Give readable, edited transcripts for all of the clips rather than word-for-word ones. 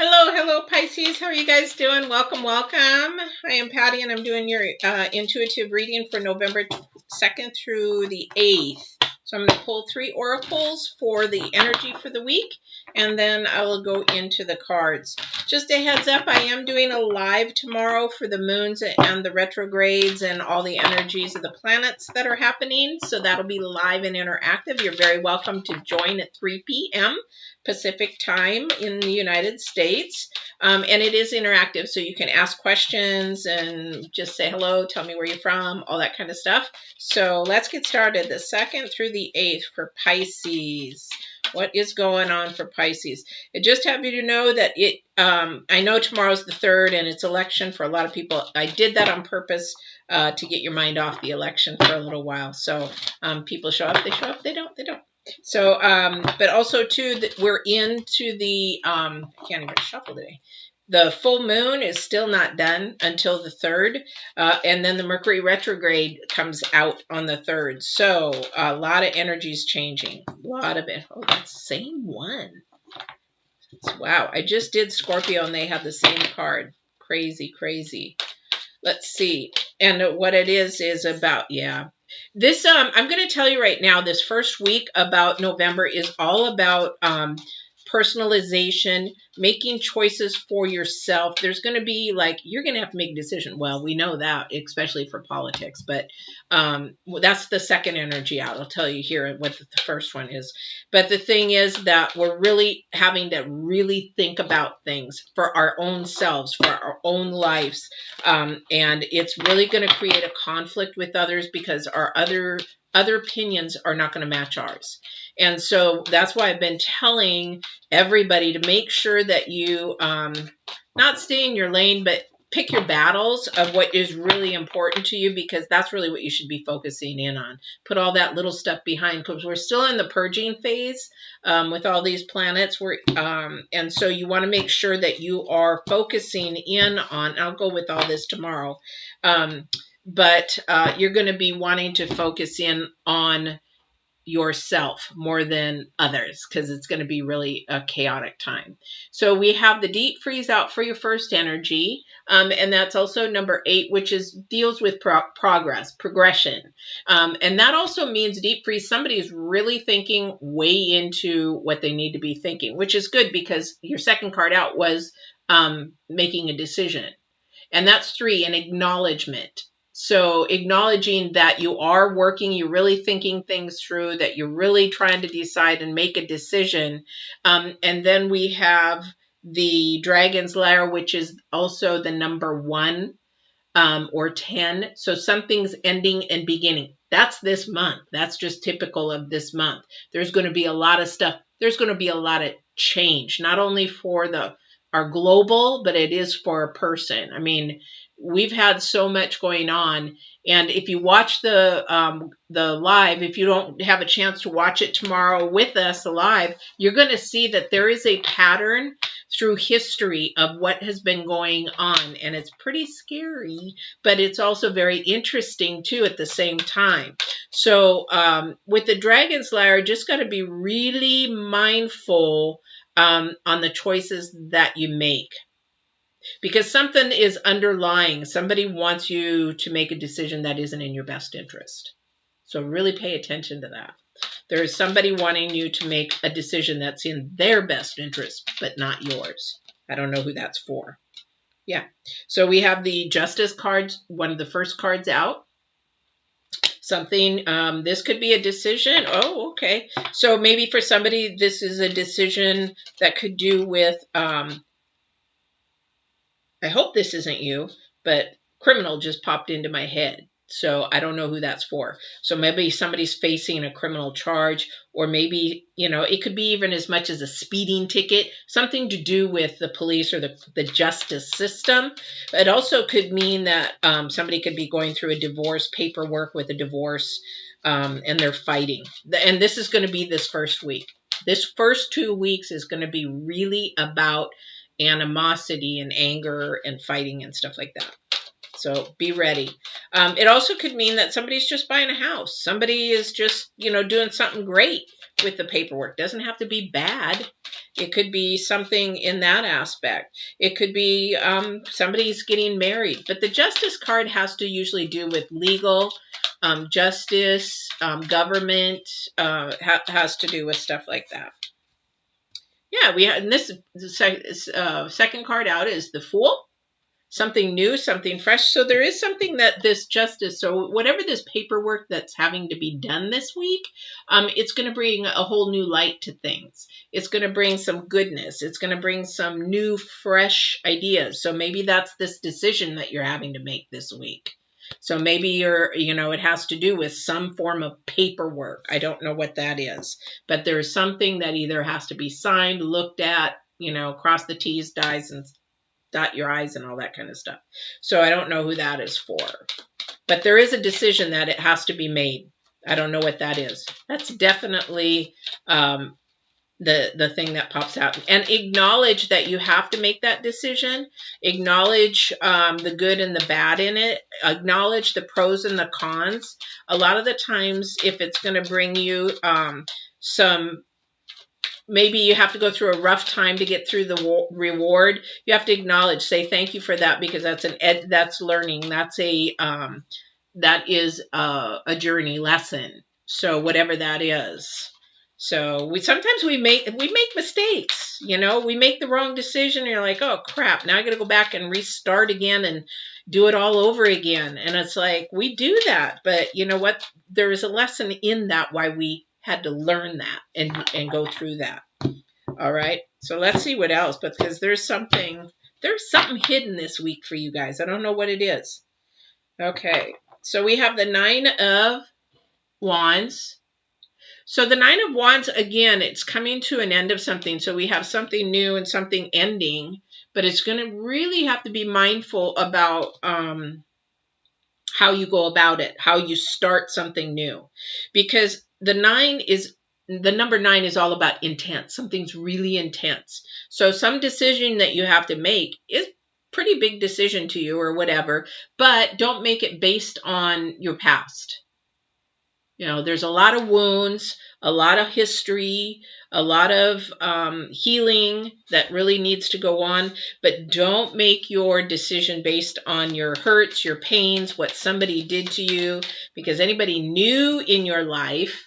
Hello, hello, Pisces. How are you guys doing? Welcome, welcome. I am Patty, and I'm doing your intuitive reading for November 2nd through the 8th. So I'm going to pull 3 oracles for the energy for the week, and then I will go into the cards. Just a heads up, I am doing a live tomorrow for the moons and the retrogrades and all the energies of the planets that are happening. So that'll be live and interactive. You're very welcome to join at 3 p.m. Pacific time in the United States. And it is interactive, so you can ask questions and just say hello, tell me where you're from, all that kind of stuff. So let's get started. The 2nd through the 8th for Pisces. What is going on for Pisces? I just have you to know that I know tomorrow's the 3rd and it's election for a lot of people. I did that on purpose to get your mind off the election for a little while. So people show up, they show up, they don't, they don't. So, but also too, that we're into the, I can't even shuffle today. The full moon is still not done until the 3rd. And then the Mercury retrograde comes out on the 3rd. So a lot of energy is changing. A lot of it. Oh, that's the same one. Wow. I just did Scorpio and they have the same card. Crazy, crazy. Let's see. And what it is about, yeah. This, I'm going to tell you right now, this first week about November is all about personalization, making choices for yourself. There's going to be like, you're going to have to make a decision. Well, we know that, especially for politics, but that's the second energy out. I'll tell you here what the first one is. But the thing is that we're really having to really think about things for our own selves, for our own lives. And it's really going to create a conflict with others because our other opinions are not going to match ours. And so that's why I've been telling everybody to make sure that you not stay in your lane, but pick your battles of what is really important to you, because that's really what you should be focusing in on. Put all that little stuff behind, because we're still in the purging phase with all these planets. And so you want to make sure that you are focusing in on, I'll go with all this tomorrow, but you're going to be wanting to focus in on yourself more than others, because it's going to be really a chaotic time. So we have the deep freeze out for your first energy, and that's also number 8, which deals with progression, and that also means deep freeze. Somebody is really thinking way into what they need to be thinking, which is good because your second card out was making a decision, and that's 3, an acknowledgement. So acknowledging that you are working, you're really thinking things through, that you're really trying to decide and make a decision. And then we have the Dragon's Lair, which is also the number 1 or 10. So something's ending and beginning. That's this month. That's just typical of this month. There's going to be a lot of stuff. There's going to be a lot of change, not only for our global, but it is for a person. I mean, we've had so much going on, and if you watch the live, if you don't have a chance to watch it tomorrow with us live, you're going to see that there is a pattern through history of what has been going on, and it's pretty scary, but it's also very interesting too at the same time. So with the Dragon's Lair, just got to be really mindful on the choices that you make, because something is underlying. Somebody wants you to make a decision that isn't in your best interest. So really pay attention to that. There is somebody wanting you to make a decision that's in their best interest, but not yours. I don't know who that's for. Yeah. So we have the Justice cards, one of the first cards out. Something, this could be a decision. Oh, okay. So maybe for somebody, this is a decision that could do with, I hope this isn't you, but criminal just popped into my head. So I don't know who that's for. So maybe somebody's facing a criminal charge, or maybe, it could be even as much as a speeding ticket, something to do with the police or the justice system. It also could mean that somebody could be going through a divorce, paperwork with a divorce, and they're fighting. And this is going to be this first week. This first 2 weeks is going to be really about animosity and anger and fighting and stuff like that. So be ready. It also could mean that somebody's just buying a house. Somebody is just, doing something great with the paperwork. Doesn't have to be bad. It could be something in that aspect. It could be somebody's getting married. But the Justice card has to usually do with legal, justice, government, has to do with stuff like that. Yeah, we have, and this second card out is the Fool. Something new, something fresh. So there is something that this justice, so whatever this paperwork that's having to be done this week, it's going to bring a whole new light to things. It's going to bring some goodness. It's going to bring some new, fresh ideas. So maybe that's this decision that you're having to make this week. So maybe it has to do with some form of paperwork. I don't know what that is, but there's something that either has to be signed, looked at, cross the T's, dot your I's and all that kind of stuff. So I don't know who that is for. But there is a decision that it has to be made. I don't know what that is. That's definitely the thing that pops out. And acknowledge that you have to make that decision. Acknowledge the good and the bad in it. Acknowledge the pros and the cons. A lot of the times, if it's going to bring you maybe you have to go through a rough time to get through the reward. You have to acknowledge, say thank you for that, because that's learning. That is a journey lesson. So whatever that is. So sometimes we make mistakes. We make the wrong decision. And you're like, oh crap! Now I got to go back and restart again and do it all over again. And it's like we do that, but you know what? There is a lesson in that. Why we had to learn that and go through that. All right. So let's see what else, because there's something hidden this week for you guys. I don't know what it is. Okay. So we have the 9 of Wands. So the 9 of Wands, again, it's coming to an end of something. So we have something new and something ending, but it's going to really have to be mindful about how you go about it, how you start something new, because the number 9 is all about intense. Something's really intense. So some decision that you have to make is pretty big decision to you or whatever, but don't make it based on your past. There's a lot of wounds, a lot of history, a lot of healing that really needs to go on, but don't make your decision based on your hurts, your pains, what somebody did to you, because anybody new in your life,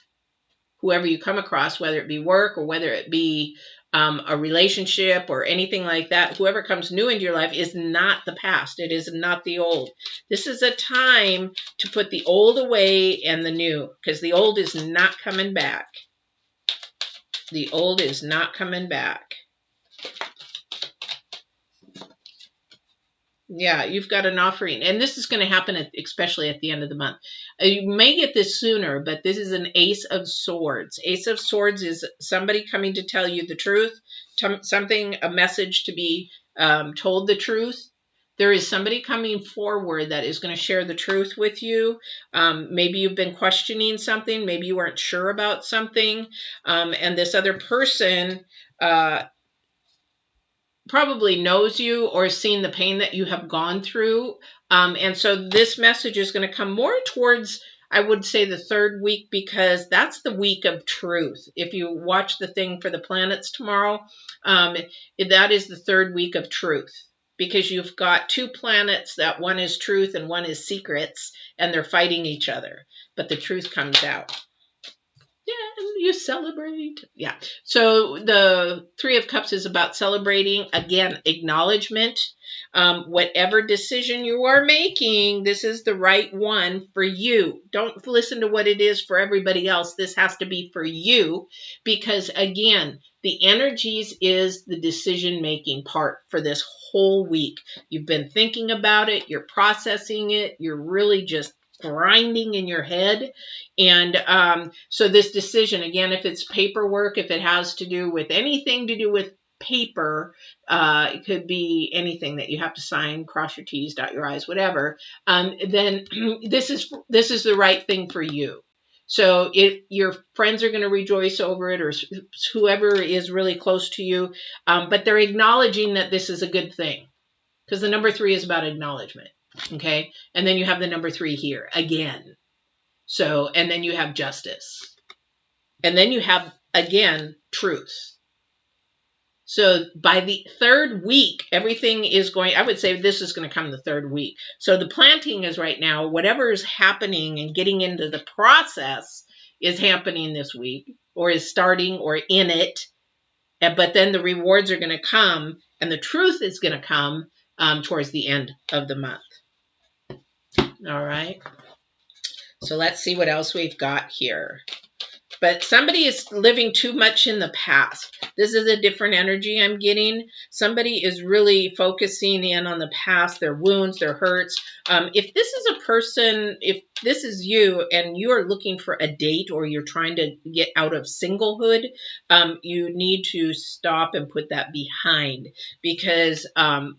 whoever you come across, whether it be work or whether it be a relationship or anything like that, whoever comes new into your life is not the past. It is not the old. This is a time to put the old away and the new, because the old is not coming back. The old is not coming back. Yeah, you've got an offering. And this is going to happen especially at the end of the month. You may get this sooner, but this is an Ace of Swords. Ace of Swords is somebody coming to tell you the truth, a message to be told the truth. There is somebody coming forward that is going to share the truth with you. Maybe you've been questioning something. Maybe you weren't sure about something. And this other person probably knows you or seen the pain that you have gone through. And so this message is going to come more towards, I would say, the 3rd week, because that's the week of truth. If you watch the thing for the planets tomorrow, that is the 3rd week of truth, because you've got 2 planets that one is truth and one is secrets, and they're fighting each other, but the truth comes out. Yeah, you celebrate. Yeah. So the 3 of Cups is about celebrating. Again, acknowledgement. Whatever decision you are making, this is the right one for you. Don't listen to what it is for everybody else. This has to be for you, because again, the energies is the decision-making part for this whole week. You've been thinking about it. You're processing it. You're really just grinding in your head. And so this decision, again, if it's paperwork, if it has to do with anything to do with paper, it could be anything that you have to sign, cross your T's, dot your I's, whatever, then this is the right thing for you. So your friends are going to rejoice over it, or whoever is really close to you, but they're acknowledging that this is a good thing, because the number 3 is about acknowledgement. Okay. And then you have the number 3 here again. So, and then you have justice. And then you have, again, truth. So by the third week, everything is going, I would say this is going to come the third week. So the planting is right now, whatever is happening and getting into the process is happening this week, or is starting, or in it. But then the rewards are going to come, and the truth is going to come towards the end of the month. All right. So let's see what else we've got here. But somebody is living too much in the past. This is a different energy I'm getting. Somebody is really focusing in on the past, their wounds, their hurts. If this is a person, if this is you and you are looking for a date, or you're trying to get out of singlehood, you need to stop and put that behind. Because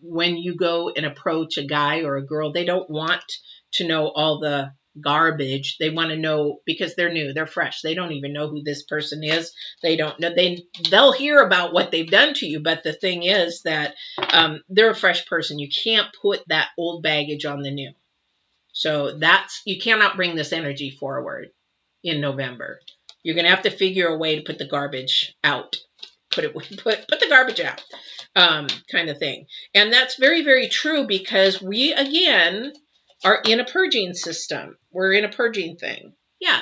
when you go and approach a guy or a girl, they don't want to know all the garbage. They want to know, because they're new, they're fresh, they don't even know who this person is. They don't know, they'll hear about what they've done to you, but the thing is that they're a fresh person. You can't put that old baggage on the new. So you cannot bring this energy forward in November. You're going to have to figure a way to put the garbage out. Put the garbage out, kind of thing. And that's very, very true, because we, again, are in a purging system. We're in a purging thing. Yeah.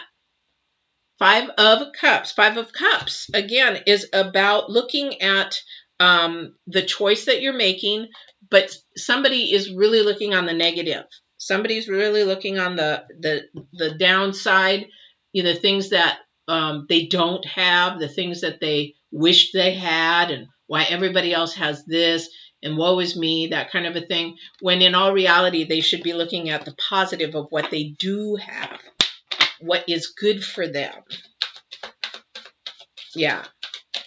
5 of Cups. 5 of Cups, again, is about looking at the choice that you're making, but somebody is really looking on the negative. Somebody's really looking on the downside, the things that they don't have, the things that they wish they had, and why everybody else has this, and woe is me, that kind of a thing, when in all reality, they should be looking at the positive of what they do have, what is good for them. Yeah.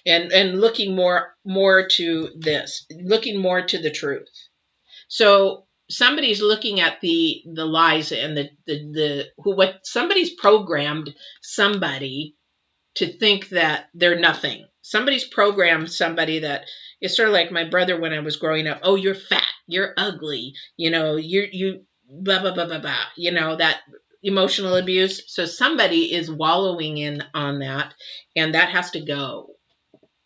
And looking more to this, looking more to the truth. So somebody's looking at the lies and what somebody's programmed somebody to think that they're nothing. Somebody's programmed somebody that is sort of like my brother when I was growing up. Oh, you're fat, you're ugly, you blah, blah, blah, blah, blah, that emotional abuse. So somebody is wallowing in on that, and that has to go.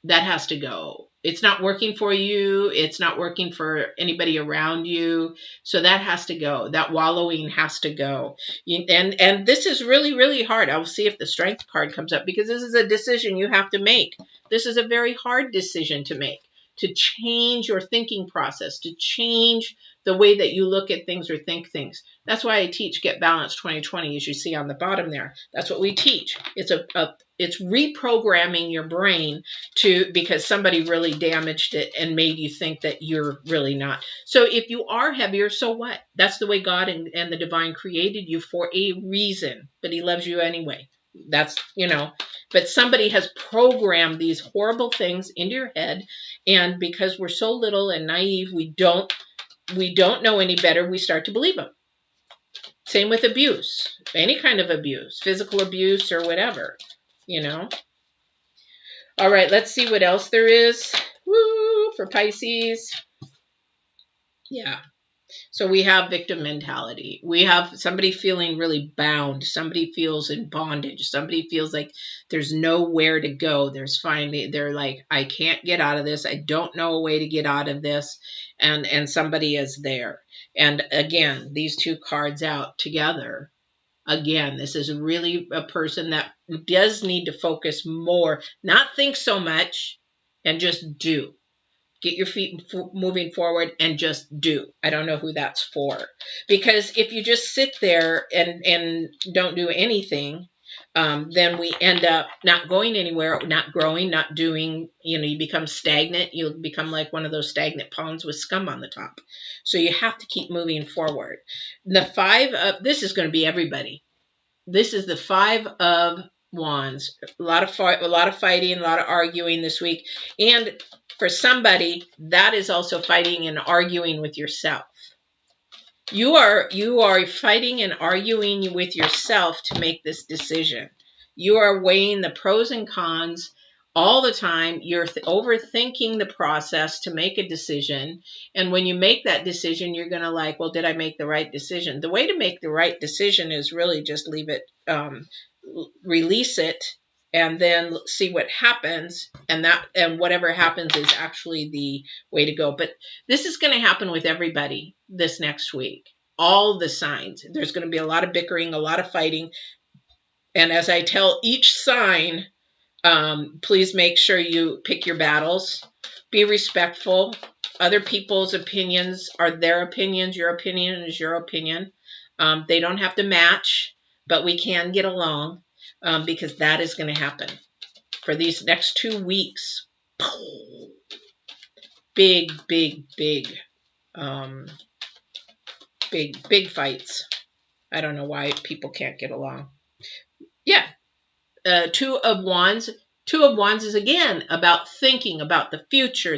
That has to go. It's not working for you. It's not working for anybody around you. So that has to go. That wallowing has to go. And this is really, really hard. I'll see if the Strength card comes up, because this is a decision you have to make. This is a very hard decision to make, to change your thinking process, to change the way that you look at things or think things. That's why I teach Get Balanced 2020, as you see on the bottom there. That's what we teach. It's reprogramming your brain because somebody really damaged it and made you think that you're really not. So if you are heavier, so what? That's the way God and the divine created you, for a reason. But he loves you anyway. That's, but somebody has programmed these horrible things into your head. And because we're so little and naive, we don't know any better, we start to believe them. Same with abuse, any kind of abuse, physical abuse or whatever, All right, let's see what else there is. Woo, for Pisces. Yeah. So we have victim mentality. We have somebody feeling really bound. Somebody feels in bondage. Somebody feels like there's nowhere to go. They're like, I can't get out of this. I don't know a way to get out of this. And somebody is there. And again, these two cards out together. Again, this is really a person that does need to focus more, not think so much, and just do. Get your feet moving forward and just do. I don't know who that's for. Because if you just sit there and don't do anything, then we end up not going anywhere, not growing, not doing, you become stagnant. You'll become like one of those stagnant ponds with scum on the top. So you have to keep moving forward. The 5 of, this is going to be everybody. This is the 5 of Wands. A lot of fighting, a lot of arguing this week. And for somebody, that is also fighting and arguing with yourself. You are fighting and arguing with yourself to make this decision. You are weighing the pros and cons all the time. You're overthinking the process to make a decision. And when you make that decision, you're going to like, well, did I make the right decision? The way to make the right decision is really just leave it, release it, and then see what happens, and whatever happens is actually the way to go. But this is going to happen with everybody this next week. All the signs. There's going to be a lot of bickering, a lot of fighting. And as I tell each sign, please make sure you pick your battles. Be respectful. Other people's opinions are their opinions. Your opinion is your opinion. They don't have to match, but we can get along, because that is going to happen for these next 2 weeks. Big, big, big, big fights. I don't know why people can't get along. Yeah. Two of Wands. Two of Wands is again about thinking about the future.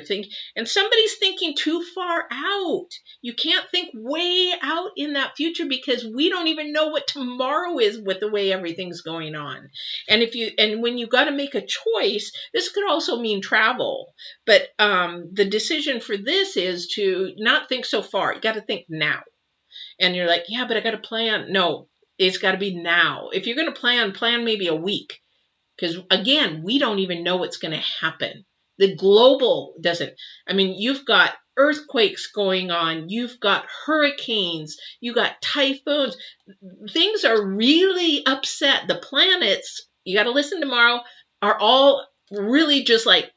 And somebody's thinking too far out. You can't think way out in that future, because we don't even know what tomorrow is with the way everything's going on. And when you got to make a choice, this could also mean travel. But the decision for this is to not think so far. You got to think now. And you're like, yeah, but I got to plan. No, it's got to be now. If you're going to plan maybe a week. Because, again, we don't even know what's going to happen. The global doesn't. I mean, you've got earthquakes going on. You've got hurricanes. You've got typhoons. Things are really upset. The planets, you got to listen tomorrow, are all really just like,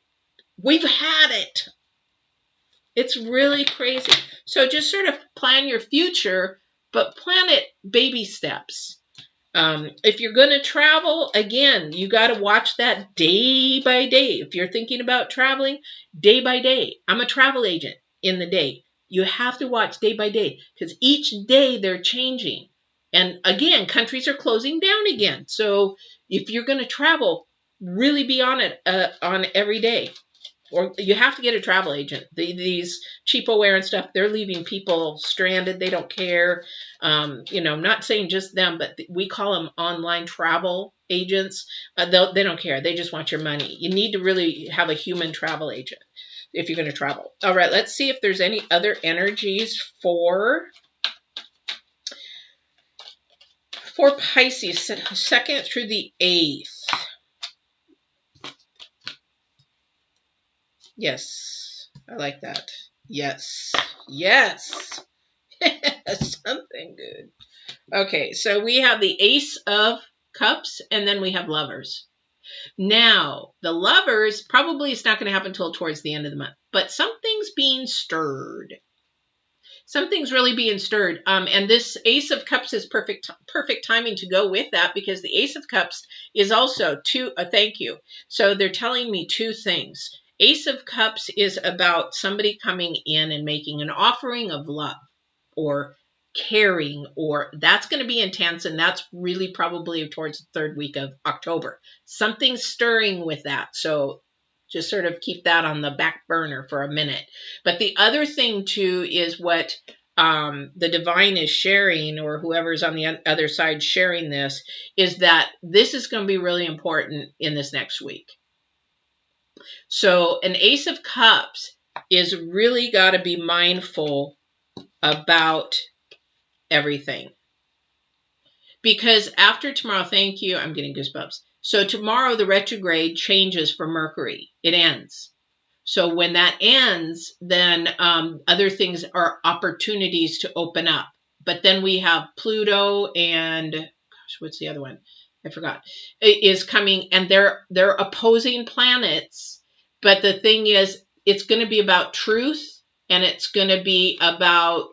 we've had it. It's really crazy. So just sort of plan your future, but plan it baby steps. If you're going to travel, again, you got to watch that day by day. If you're thinking about traveling, day by day. I'm a travel agent in the day. You have to watch day by day, because each day they're changing. And again, countries are closing down again. So if you're going to travel, really be on it on every day. Or you have to get a travel agent. These cheapaware and stuff, they're leaving people stranded. They don't care. I'm not saying just them, but we call them online travel agents. They don't care. They just want your money. You need to really have a human travel agent if you're going to travel. All right, let's see if there's any other energies for Pisces, 2nd through the 8th. Yes, I like that. Yes. Something good. Okay, so we have the Ace of Cups, and then we have Lovers. Now, the Lovers, probably it's not going to happen until towards the end of the month, but something's being stirred. Something's really being stirred. And this Ace of Cups is perfect timing to go with that, because the Ace of Cups is also thank you. So they're telling me two things. Ace of Cups is about somebody coming in and making an offering of love or caring, or that's going to be intense, and that's really probably towards the 3rd week of October. Something's stirring with that, so just sort of keep that on the back burner for a minute. But the other thing too is what the divine is sharing, or whoever's on the other side sharing this, is that this is going to be really important in this next week. So an Ace of Cups is really got to be mindful about everything. Because after tomorrow, thank you, I'm getting goosebumps. So tomorrow the retrograde changes for Mercury. It ends. So when that ends, then other things are opportunities to open up. But then we have Pluto and, gosh, what's the other one? I forgot. Is coming, and they're opposing planets. But the thing is, it's going to be about truth, and it's going to be about,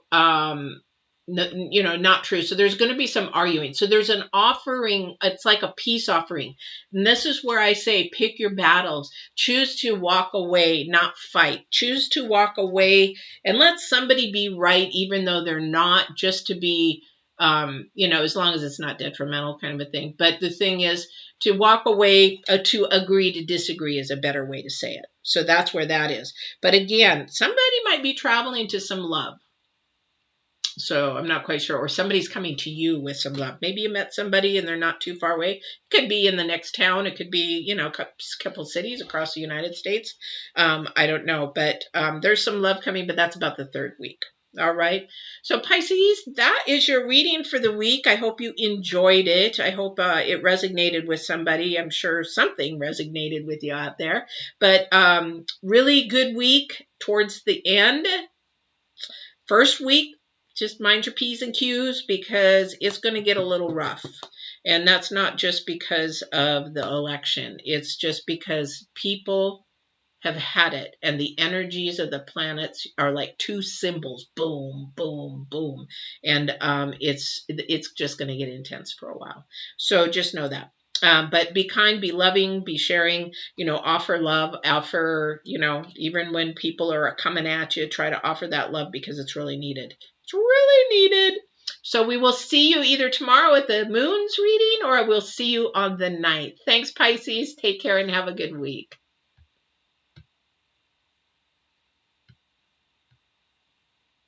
not truth. So there's going to be some arguing. So there's an offering. It's like a peace offering. And this is where I say, pick your battles. Choose to walk away, not fight. Choose to walk away and let somebody be right, even though they're not, just to be, as long as it's not detrimental kind of a thing. But the thing is, to walk away, to agree to disagree is a better way to say it. So that's where that is. But again, somebody might be traveling to some love. So I'm not quite sure. Or somebody's coming to you with some love. Maybe you met somebody and they're not too far away. It could be in the next town. It could be, a couple cities across the United States. I don't know. But there's some love coming, but that's about the 3rd week. All right. So, Pisces, that is your reading for the week. I hope you enjoyed it. I hope it resonated with somebody. I'm sure something resonated with you out there. But really good week towards the end. First week, just mind your P's and Q's because it's going to get a little rough. And that's not just because of the election, it's just because people have had it, and the energies of the planets are like two symbols, boom, boom, boom, and it's just going to get intense for a while. So just know that. But be kind, be loving, be sharing, offer love, offer, even when people are coming at you, try to offer that love because it's really needed. It's really needed. So we will see you either tomorrow at the moon's reading or I will see you on the 9th. Thanks, Pisces. Take care and have a good week.